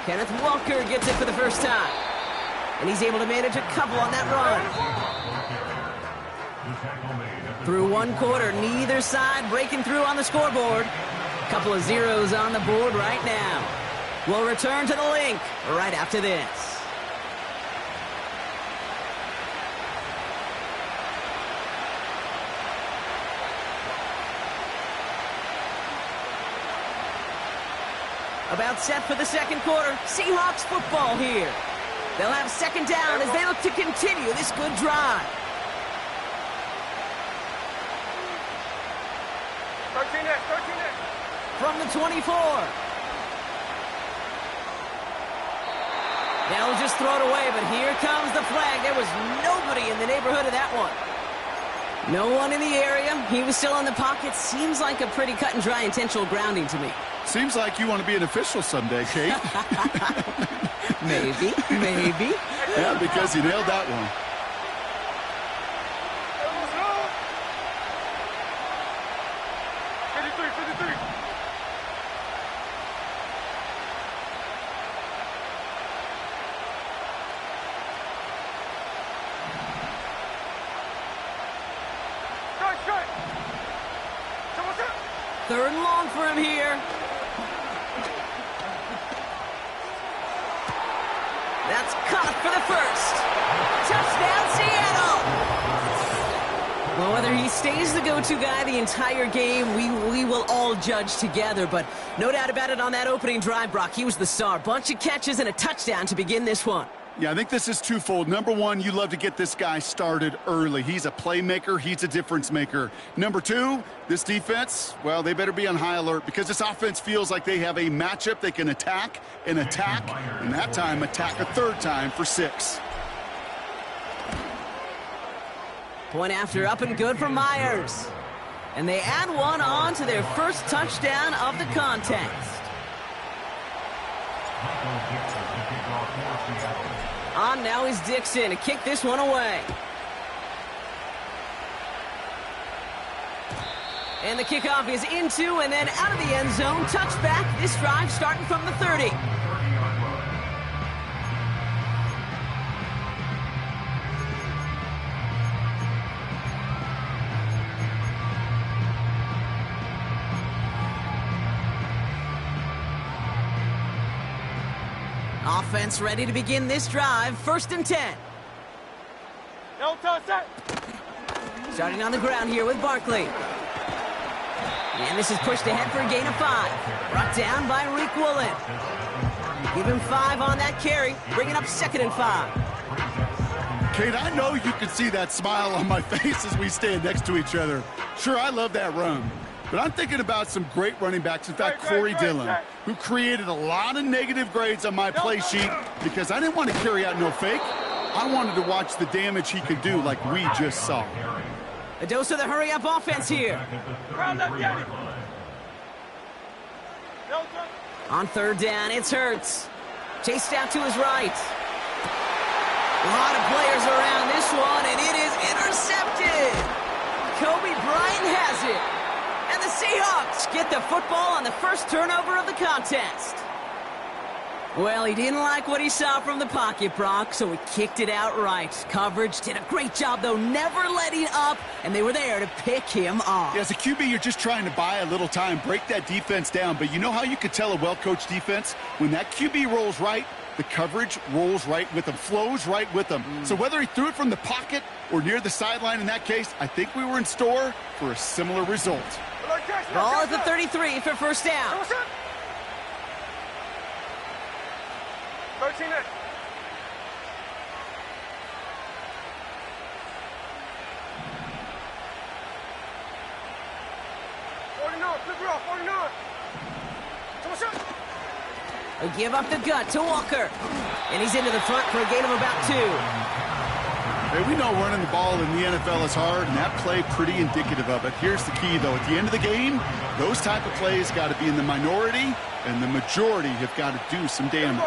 Kenneth Walker gets it for the first time. And he's able to manage a couple on that run. Through one quarter, neither side breaking through on the scoreboard. Couple of zeros on the board right now. We'll return to the link right after this. About set for the second quarter. Seahawks football here. They'll have second down as they look to continue this good drive. 13 next. From the 24. They'll just throw it away, but here comes the flag. There was nobody in the neighborhood of that one. No one in the area. He was still in the pocket. Seems like a pretty cut and dry intentional grounding to me. Seems like you want to be an official someday, Kate. Maybe. Yeah, because you nailed that one. Third and long for him here. That's caught for the first. Touchdown, Seattle! Well, whether he stays the go-to guy the entire game, we will all judge together. But no doubt about it on that opening drive, Brock, he was the star. Bunch of catches and a touchdown to begin this one. Yeah, I think this is twofold. Number one, you love to get this guy started early. He's a playmaker. He's a difference maker. Number two, this defense, well, they better be on high alert because this offense feels like they have a matchup they can attack, and that time attack a third time for 6. Point after up and good for Myers. And they add one on to their first touchdown of the contest. On now is Dixon to kick this one away. And the kickoff is into and then out of the end zone. Touchback. This drive starting from the 30. Offense ready to begin this drive. 1st and 10. Starting on the ground here with Barkley. And this is pushed ahead for a gain of 5. Brought down by Reek Woolen. Give him 5 on that carry. Bringing up 2nd and 5. Kate, I know you can see that smile on my face as we stand next to each other. Sure, I love that run. But I'm thinking about some great running backs. In fact, Corey Dillon, who created a lot of negative grades on my play sheet because I didn't want to carry out no fake. I wanted to watch the damage he could do like we just saw. A dose of the hurry-up offense here. On 3rd down, it's Hurts. Chased out to his right. A lot of players around this one, and it is intercepted. Kobe Bryant has it. And the Seahawks get the football on the first turnover of the contest. Well, he didn't like what he saw from the pocket, Brock, so he kicked it outright. Coverage did a great job, though, never letting up, and they were there to pick him off. Yeah, as a QB, you're just trying to buy a little time, break that defense down. But you know how you could tell a well-coached defense? When that QB rolls right, the coverage rolls right with him, flows right with him. So whether he threw it from the pocket or near the sideline in that case, I think we were in store for a similar result. Ball at the 33 for 1st down. 13 next. They give up the gut to Walker. And he's into the front for a gain of about 2. Hey, we know running the ball in the NFL is hard, and that play pretty indicative of it. Here's the key, though. At the end of the game, those type of plays got to be in the minority, and the majority have got to do some damage.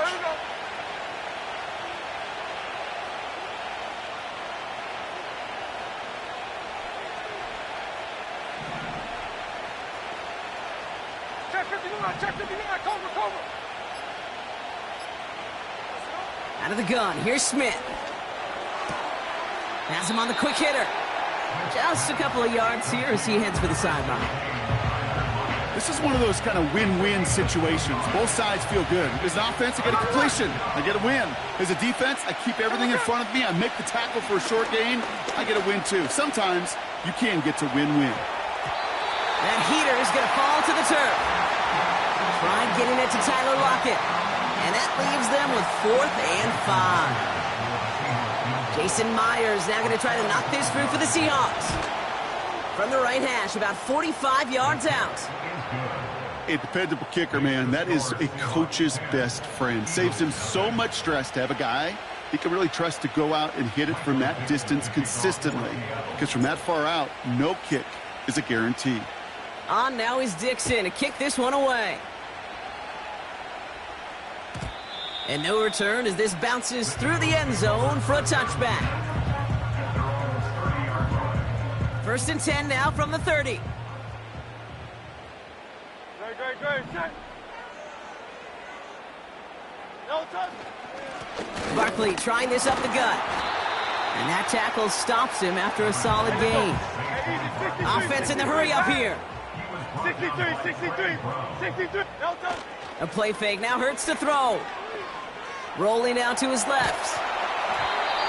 Out of the gun, here's Smith. Has him on the quick hitter. Just a couple of yards here as he heads for the sideline. This is one of those kind of win-win situations. Both sides feel good. As an offense, I get a completion. I get a win. As a defense, I keep everything in front of me. I make the tackle for a short gain. I get a win, too. Sometimes you can get to win-win. That heater is going to fall to the turf. Tried getting it to Tyler Lockett. And that leaves them with 4th and 5. Jason Myers now going to try to knock this through for the Seahawks. From the right hash, about 45 yards out. A dependable kicker, man. That is a coach's best friend. Saves him so much stress to have a guy he can really trust to go out and hit it from that distance consistently. Because from that far out, no kick is a guarantee. On now is Dixon to kick this one away. And no return as this bounces through the end zone for a touchback. 1st and 10 now from the 30. Barkley trying this up the gut. And that tackle stops him after a solid gain. Offense in the hurry up here. 63. A play fake now hurts to throw. Rolling out to his left.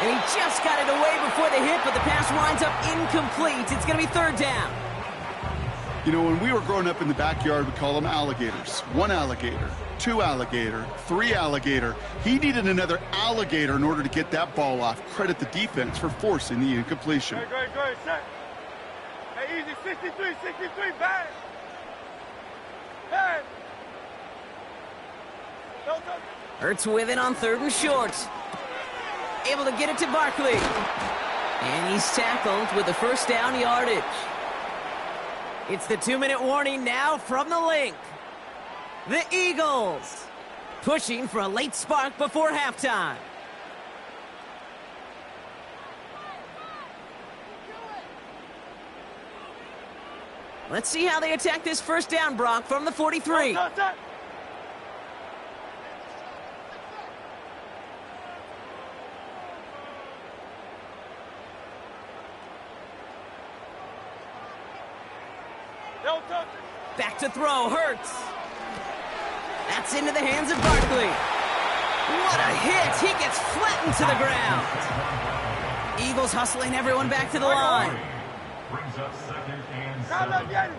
And he just got it away before the hit, but the pass winds up incomplete. It's going to be 3rd down. You know, when we were growing up in the backyard, we call them alligators. 1 alligator, 2 alligator, 3 alligator. He needed another alligator in order to get that ball off. Credit the defense for forcing the incompletion. Good, set. Hey, easy, 63, bang. Bang. No touch. Hurts with it on 3rd and short. Able to get it to Barkley. And he's tackled with the 1st down yardage. It's the 2-minute warning now from the link. The Eagles pushing for a late spark before halftime. Let's see how they attack this 1st down, Brock, from the 43. Back to throw, Hurts. That's into the hands of Barkley. What a hit! He gets flattened to the ground. Eagles hustling everyone back to the line. Brings up 2nd and 7 at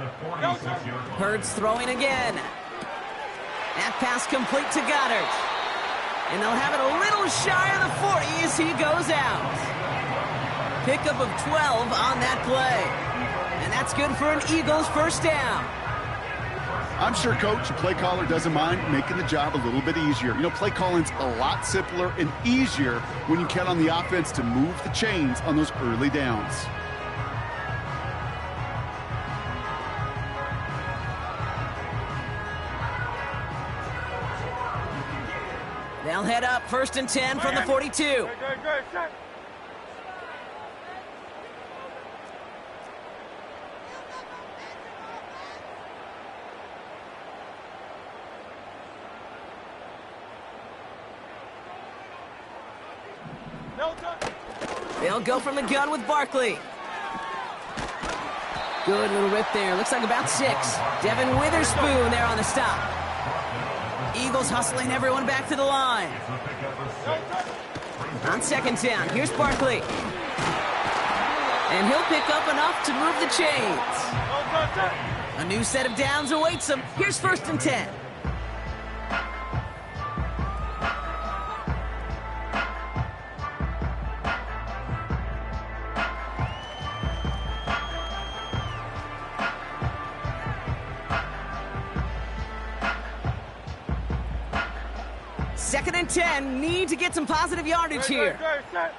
the 46-yard line. Hurts throwing again. That pass complete to Goddard. And they'll have it a little shy of the 40 as he goes out. Pickup of 12 on that play. And that's good for an Eagles 1st down. I'm sure coach, play caller doesn't mind making the job a little bit easier. You know, play calling's a lot simpler and easier when you count on the offense to move the chains on those early downs. They'll head up 1st and 10 from the 42. Good, set. They'll go from the gun with Barkley. Good little rip there. Looks like about 6. Devin Witherspoon there on the stop. Eagles hustling everyone back to the line. On 2nd down, here's Barkley. And he'll pick up enough to move the chains. A new set of downs awaits him. Here's 1st and 10. Second and 10, need to get some positive yardage here. Set.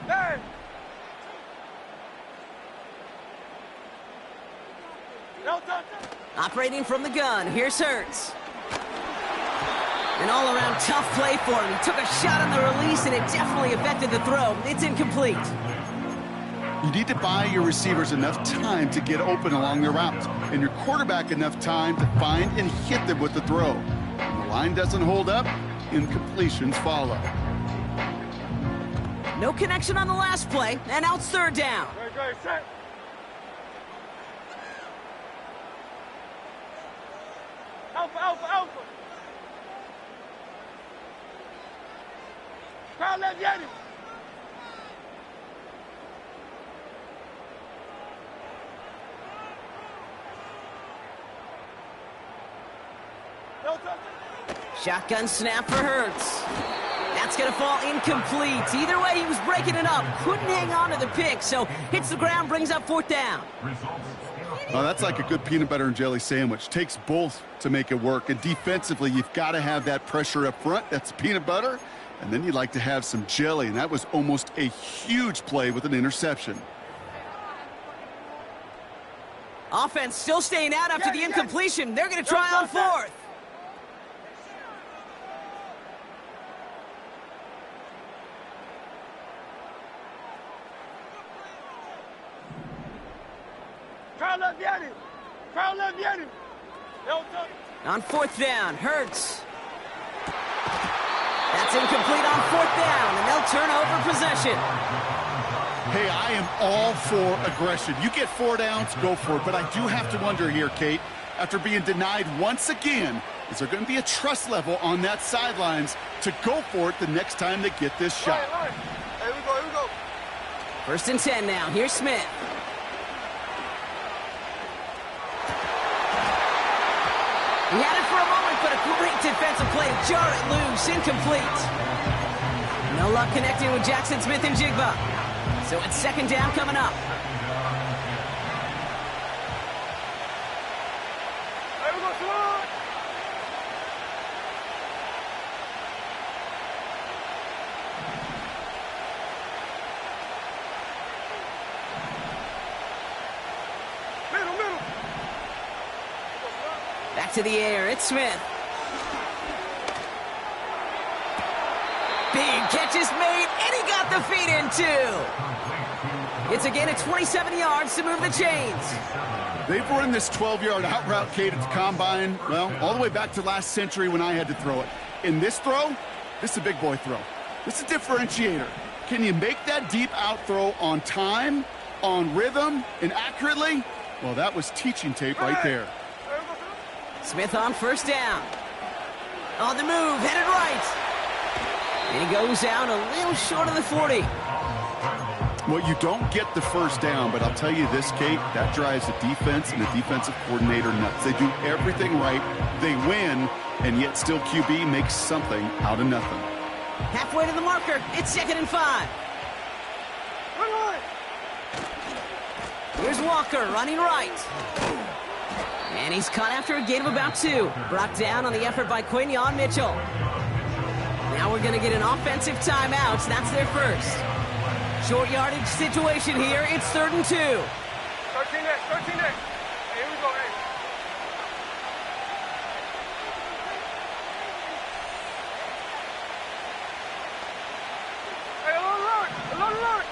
Hey. No touch. Operating from the gun, here's Hurts. An all-around tough play for him. He took a shot on the release, and it definitely affected the throw. It's incomplete. You need to buy your receivers enough time to get open along their routes, and your quarterback enough time to find and hit them with the throw. When the line doesn't hold up, incompletions follow. No connection on the last play, and now it's third down. Go, set. Alpha, alpha, alpha. Crowd left, Yeti. No touch. Shotgun snap for Hurts. That's going to fall incomplete. Either way, he was breaking it up. Couldn't hang on to the pick, so hits the ground, brings up fourth down. Oh, that's like a good peanut butter and jelly sandwich. Takes both to make it work. And defensively, you've got to have that pressure up front. That's peanut butter. And then you'd like to have some jelly. And that was almost a huge play with an interception. Offense still staying out after the incompletion. They're going to try on fourth. Crowd left, Yeti. Crowd left, Yeti. No touch. On fourth down, Hurts. That's incomplete on fourth down, and they'll turn over possession. Hey, I am all for aggression. You get 4 downs, go for it. But I do have to wonder here, Kate, after being denied once again, is there going to be a trust level on that sidelines to go for it the next time they get this shot? Right. Here we go, here we go. First and 10 now. Here's Smith. He had it for a moment, but a great defensive play to jar it loose. Incomplete. No luck connecting with Jackson Smith and Jigba. So it's second down coming up. Here we go, Sneed. Middle. Back to the air. It's Smith. Big catch is made, and he got the feet in too. It's a gain of 27 yards to move the chains. They've run this 12-yard out route, Kate, at the combine, well, all the way back to last century when I had to throw it. In this throw, this is a big boy throw. This is a differentiator. Can you make that deep out throw on time, on rhythm, and accurately? Well, that was teaching tape right there. Smith on first down. On the move, headed right. And he goes out a little short of the 40. Well, you don't get the first down, but I'll tell you this, Kate, that drives the defense and the defensive coordinator nuts. They do everything right, they win, and yet still QB makes something out of nothing. Halfway to the marker, it's 2nd and 5. Here's Walker running right. And he's caught after a gain of about 2. Brought down on the effort by Quinyon Mitchell. Now we're going to get an offensive timeout. That's their first. Short yardage situation here. It's 3rd and 2. 13 next. Hey, here we go, hey. Hey, alert.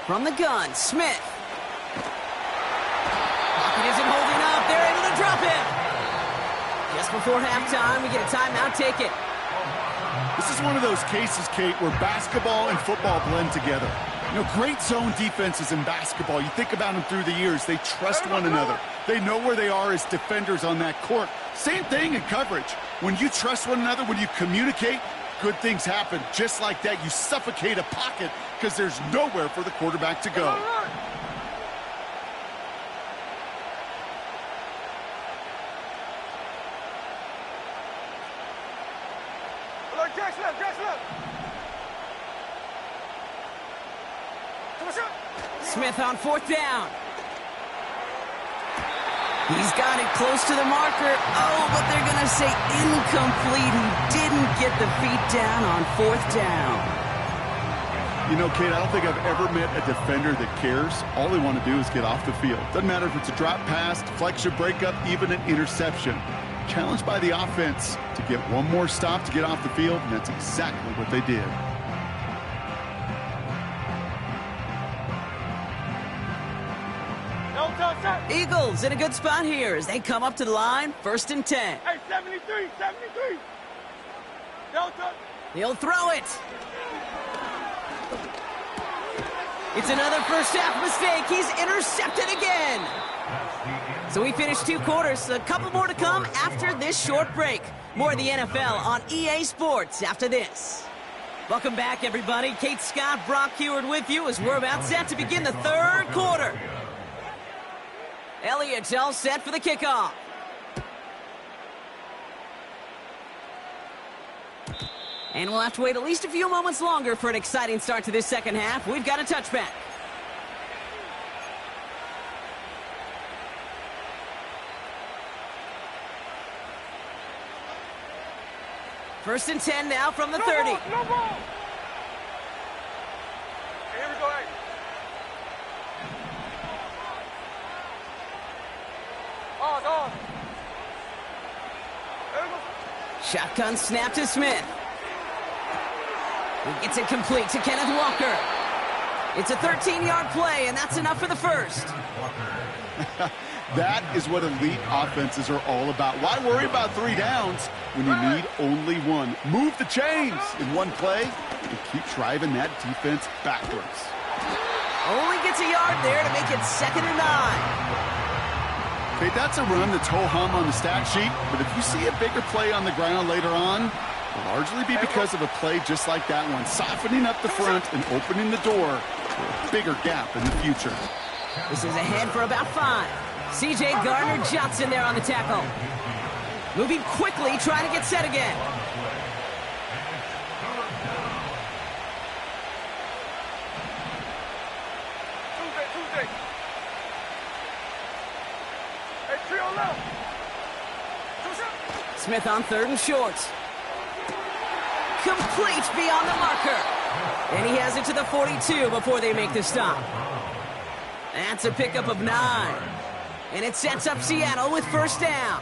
From the gun, Smith. Pocket isn't holding up. They're able to drop it. Just before halftime, we get a timeout. Take it. This is one of those cases, Kate, where basketball and football blend together. You know, great zone defenses in basketball. You think about them through the years. They trust one another. They know where they are as defenders on that court. Same thing in coverage. When you trust one another, when you communicate, good things happen. Just like that, you suffocate a pocket because there's nowhere for the quarterback to go. Smith on 4th down. He's got it close to the marker. Oh, but they're going to say incomplete. He didn't get the feet down on 4th down. You know, Kate, I don't think I've ever met a defender that cares. All they want to do is get off the field. Doesn't matter if it's a drop pass, deflection, breakup, even an interception. Challenged by the offense to get one more stop to get off the field, and that's exactly what they did. Eagles in a good spot here as they come up to the line, 1st and 10. Hey, 73, 73. Delta. He'll throw it. It's another first half mistake. He's intercepted again. So we finished 2 quarters. A couple more to come after this short break. More of the NFL on EA Sports after this. Welcome back, everybody. Kate Scott, Brock Heward with you as we're about set to begin the 3rd quarter. Elliott's all set for the kickoff. And we'll have to wait at least a few moments longer for an exciting start to this second half. We've got a touchback. First and 10 now from the 30. No ball. Hey, here we go. Hey. Oh, dog. There we go. Shotgun snap to Smith. He gets it complete to Kenneth Walker. It's a 13-yard play, and that's enough for the first. That is what elite offenses are all about. Why worry about 3 downs when you need only 1? Move the chains in 1 play and keep driving that defense backwards. Only gets a yard there to make it 2nd and 9. Okay, that's a run that's ho-hum on the stat sheet, but if you see a bigger play on the ground later on, it'll largely be because of a play just like that one, softening up the front and opening the door for a bigger gap in the future. This is ahead for about 5. C.J. Gardner-Johnson there on the tackle. Moving quickly, trying to get set again. Tuesday. Hey, trio left. Smith on 3rd and short. Complete beyond the marker. And he has it to the 42 before they make the stop. That's a pickup of 9. And it sets up Seattle with 1st down.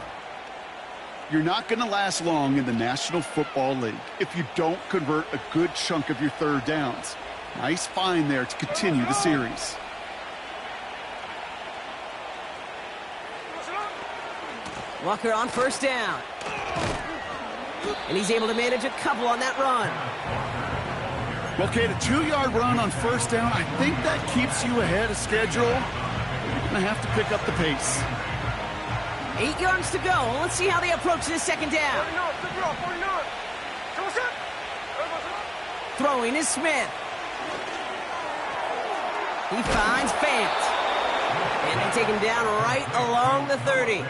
You're not going to last long in the National Football League if you don't convert a good chunk of your 3rd downs. Nice find there to continue the series. Walker on 1st down. And he's able to manage a couple on that run. Well, Kate, a 2-yard run on 1st down, I think that keeps you ahead of schedule. You're going to have to pick up the pace. 8 yards to go. Let's see how they approach this 2nd down. 49. Throwing is Smith. He finds Fant. And they take him down right along the 30.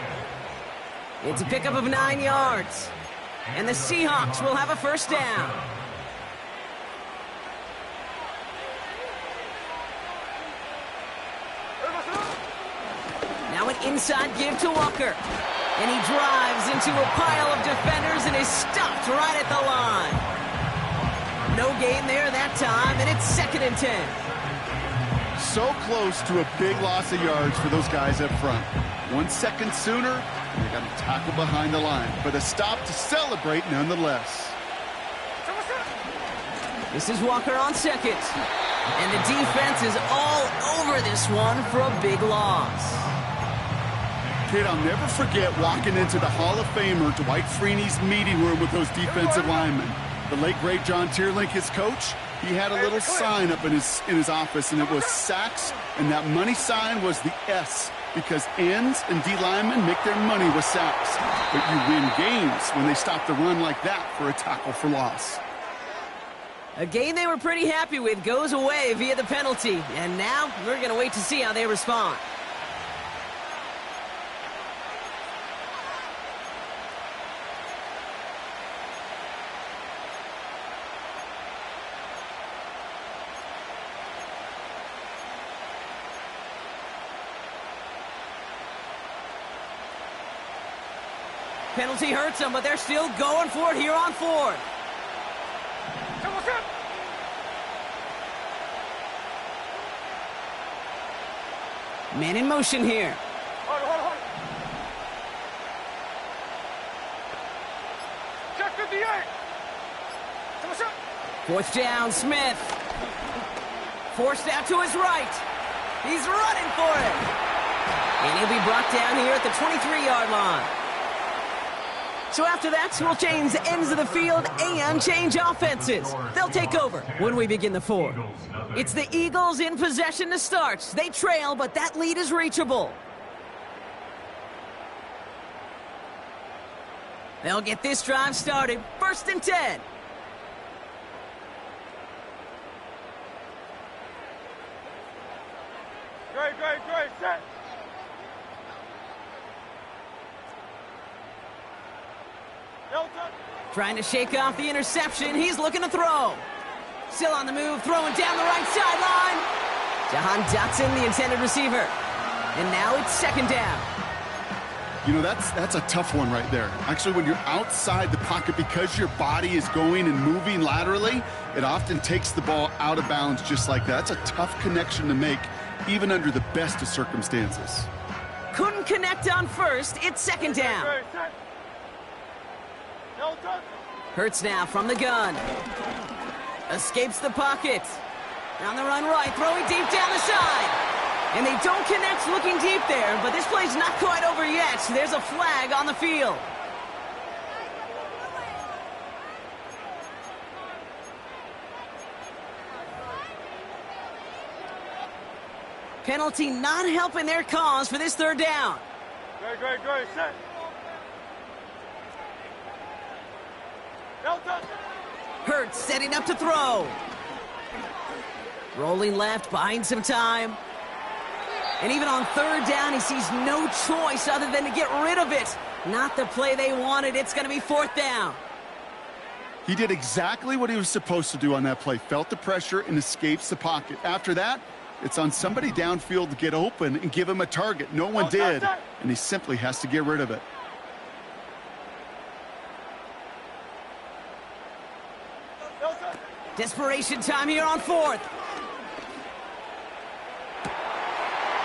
It's a pickup of 9 yards. And the Seahawks will have a 1st down. Now an inside give to Walker. And he drives into a pile of defenders and is stopped right at the line. No gain there that time, and it's 2nd and 10. So close to a big loss of yards for those guys up front. 1 second sooner, and they got to tackle behind the line. But a stop to celebrate nonetheless. This is Walker on 2nd. And the defense is all over this one for a big loss. Kid, I'll never forget walking into the Hall of Famer Dwight Freeney's meeting room with those defensive linemen. The late, great John Tierlink, his coach, he had a little sign up in his office, and it was sacks, and that money sign was the S, because ends and D linemen make their money with sacks. But you win games when they stop the run like that for a tackle for loss. A game they were pretty happy with goes away via the penalty, and now we're going to wait to see how they respond. Penalty hurts them, but they're still going for it here on 4th. Man in motion here. Hold. Check 58. 4th down, Smith. Forced out to his right. He's running for it. And he'll be brought down here at the 23-yard line. So after that, we'll change ends of the field and change offenses. They'll take over when we begin the fourth. It's the Eagles in possession to start. They trail, but that lead is reachable. They'll get this drive started. 1st and 10. Great, set. Trying to shake off the interception. He's looking to throw. Still on the move, throwing down the right sideline. Jahan Dotson, the intended receiver. And now it's 2nd down. You know, that's a tough one right there. Actually, when you're outside the pocket, because your body is going and moving laterally, it often takes the ball out of bounds just like that. That's a tough connection to make, even under the best of circumstances. Couldn't connect on 1st. It's 2nd down. Hurts now from the gun. Escapes the pocket. On the run right, throwing deep down the side. And they don't connect looking deep there, but this play's not quite over yet. There's a flag on the field. Penalty not helping their cause for this 3rd down. Great, set. Hurts setting up to throw. Rolling left, buying some time. And even on 3rd down, he sees no choice other than to get rid of it. Not the play they wanted. It's going to be 4th down. He did exactly what he was supposed to do on that play. Felt the pressure and escapes the pocket. After that, it's on somebody downfield to get open and give him a target. No one did, and he simply has to get rid of it. Desperation time here on 4th.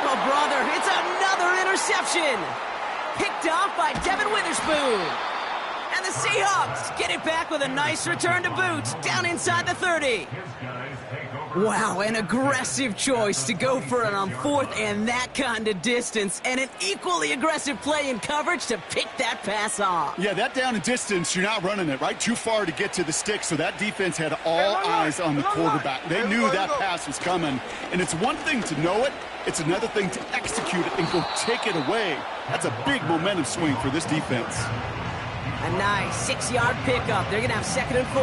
Oh, brother, it's another interception. Picked off by Devin Witherspoon. And the Seahawks get it back with a nice return to boot down inside the 30. Wow, an aggressive choice to go for it on 4th and that kind of distance. And an equally aggressive play in coverage to pick that pass off. Yeah, that down and distance, you're not running it, right? Too far to get to the stick, so that defense had all eyes on the quarterback. They knew that pass was coming. And it's one thing to know it, it's another thing to execute it and go take it away. That's a big momentum swing for this defense. A nice 6-yard pickup. They're going to have 2nd and 4.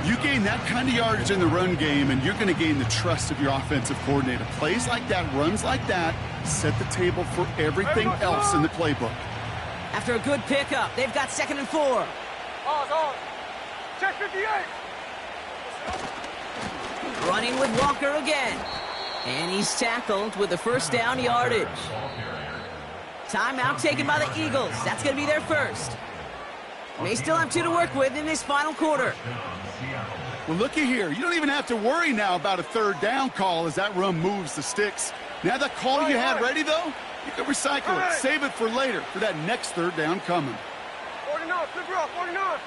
You gain that kind of yardage in the run game, and you're going to gain the trust of your offensive coordinator. Plays like that, runs like that, set the table for everything else in the playbook. After a good pickup, they've got 2nd and 4. Check 58. Running with Walker again. And he's tackled with the 1st down yardage. Timeout taken by the Eagles. That's going to be their 1st. They still have 2 to work with in this final quarter. Well, looky here. You don't even have to worry now about a 3rd down call as that run moves the sticks. Now that call you had ready, though, you can recycle it. Save it for later for that next 3rd down coming. 49, flip her off, 49.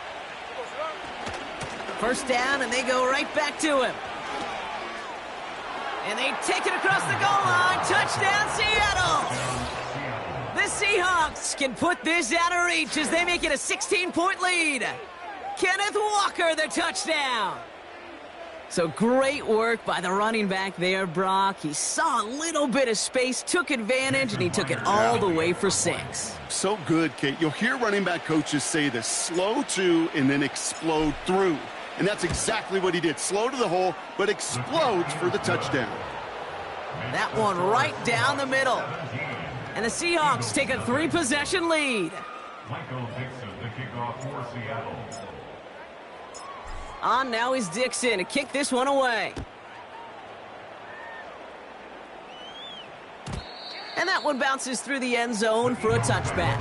1st down, and they go right back to him. And they take it across the goal line. Touchdown, Seattle! The Seahawks can put this out of reach as they make it a 16-point lead. Kenneth Walker, the touchdown. So great work by the running back there, Brock. He saw a little bit of space, took advantage, and he took it all the way for 6. So good, Kate. You'll hear running back coaches say this: slow to and then explode through. And that's exactly what he did. Slow to the hole, but explodes for the touchdown. That one right down the middle. And the Seahawks take a 3-possession lead. Michael Dixon, the kickoff for Seattle. On now is Dixon to kick this one away. And that one bounces through the end zone for a touchback.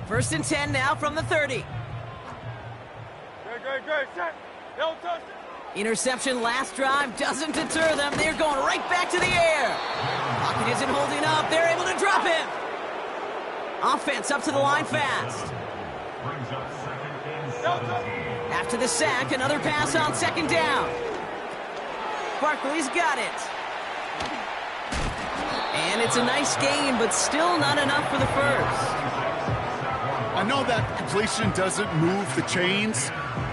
First and 10 now from the 30. Great, set. No touchdown. Interception last drive doesn't deter them. They're going right back to the air. Pocket isn't holding up. They're able to drop him. Offense up to the line fast. brings up 2nd and 17. After the sack, another pass on 2nd down. Barkley's got it. And it's a nice gain, but still not enough for the first. I know that completion doesn't move the chains.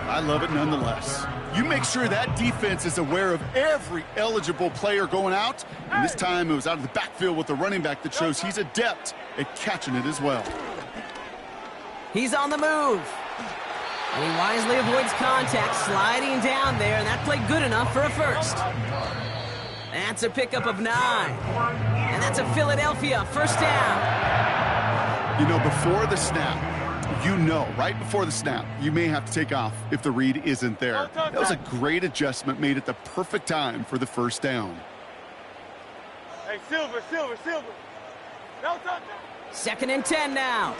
I love it nonetheless. You make sure that defense is aware of every eligible player going out. And this time it was out of the backfield with the running back that shows he's adept at catching it as well. He's on the move. And he wisely avoids contact, sliding down there, and that played good enough for a first. That's a pickup of 9. And that's a Philadelphia first down. You know, before the snap, right before the snap, you may have to take off if the read isn't there. That was a great adjustment made at the perfect time for the first down. Hey, Silver. No touchdown. 2nd and 10 now.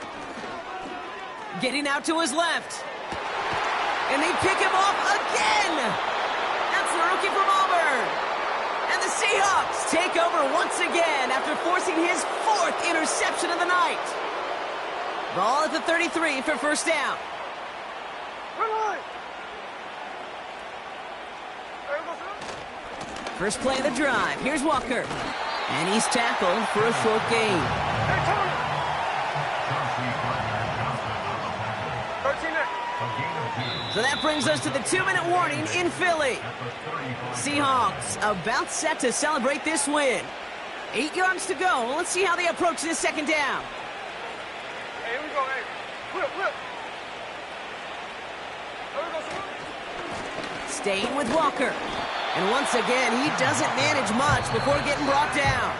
Getting out to his left. And they pick him off again. That's the rookie from Auburn. And the Seahawks take over once again after forcing his 4th interception of the night. Ball at the 33 for first down. First play of the drive. Here's Walker. And he's tackled for a short gain. So that brings us to the 2-minute warning in Philly. Seahawks about set to celebrate this win. 8 yards to go. Let's see how they approach this 2nd down. Hey, here we go, hey. Whip. There we go, Staying with Walker. And once again, he doesn't manage much before getting brought down.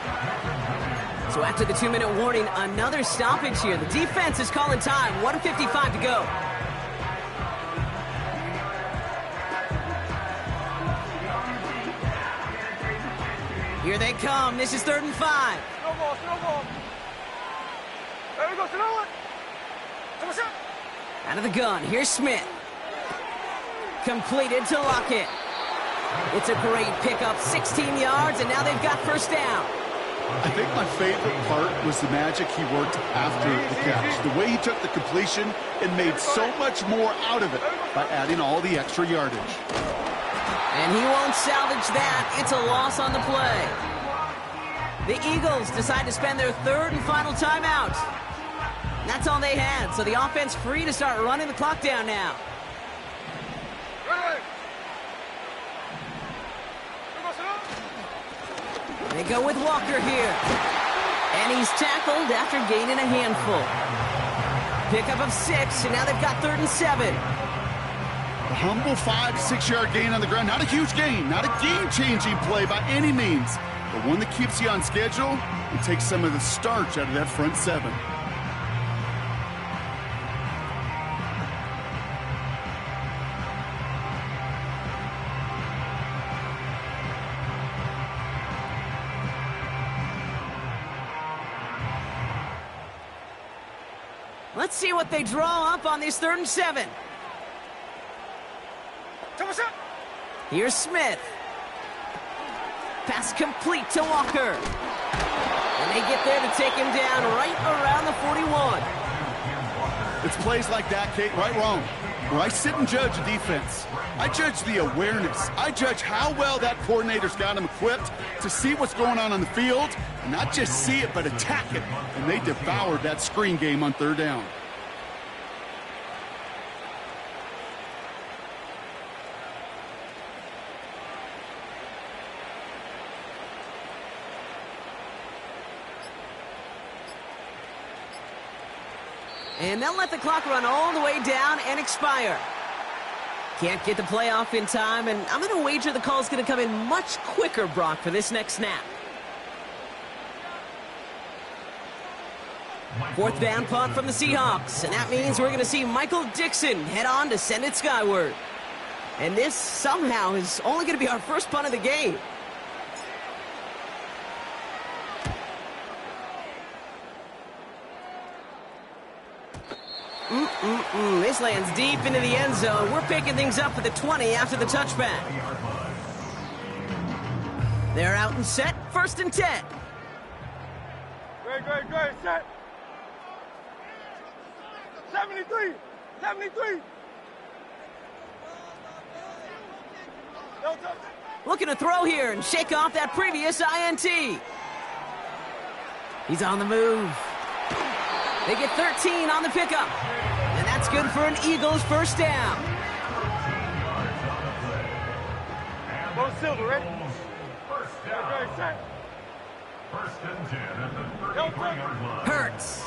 So after the 2-minute warning, another stoppage here. The defense is calling time. 1:55 to go. Here they come. This is 3rd and 5. snowball. There we go, slow it. Out of the gun, here's Smith. Completed to Lockett. It's a great pickup, 16 yards, and now they've got first down. I think my favorite part was the magic he worked after the catch. The way he took the completion and made so much more out of it by adding all the extra yardage. And he won't salvage that. It's a loss on the play. The Eagles decide to spend their 3rd and final timeout. That's all they had, so the offense free to start running the clock down now. They go with Walker here. And he's tackled after gaining a handful. Pickup of 6, and now they've got 3rd and 7. A humble 5-6 yard gain on the ground. Not a huge gain, not a game-changing play by any means, but one that keeps you on schedule and takes some of the starch out of that front 7. Let's see what they draw up on this 3rd and 7. Here's Smith. Pass complete to Walker. And they get there to take him down right around the 41. It's plays like that, Kate, right, wrong. Where I sit and judge a defense, I judge the awareness. I judge how well that coordinator's got him equipped to see what's going on the field, and not just see it, but attack it. And they devoured that screen game on 3rd down. And they'll let the clock run all the way down and expire. Can't get the play off in time, and I'm going to wager the call's going to come in much quicker, Brock, for this next snap. 4th down punt from the Seahawks, and that means we're going to see Michael Dixon head on to send it skyward. And this somehow is only going to be our first punt of the game. This lands deep into the end zone. We're picking things up for the 20 after the touchback. They're out and set. 1st and 10. Great, set. 73. 73. Looking to throw here and shake off that previous INT. He's on the move. They get 13 on the pickup. And that's good for an Eagles first down. Go Silver, ready? First down. First and 10 at the 33-yard line. Hurts.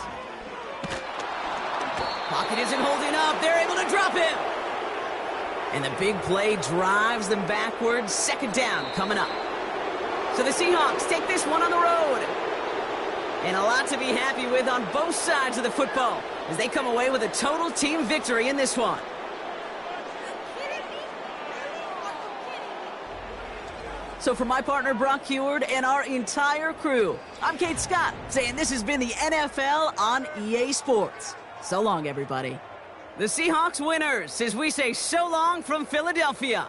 Pocket isn't holding up. They're able to drop him. And the big play drives them backwards. Second down coming up. So the Seahawks take this one on the road. And a lot to be happy with on both sides of the football as they come away with a total team victory in this one. So for my partner Brock Heward and our entire crew, I'm Kate Scott saying this has been the NFL on EA Sports. So long, everybody. The Seahawks winners as we say so long from Philadelphia.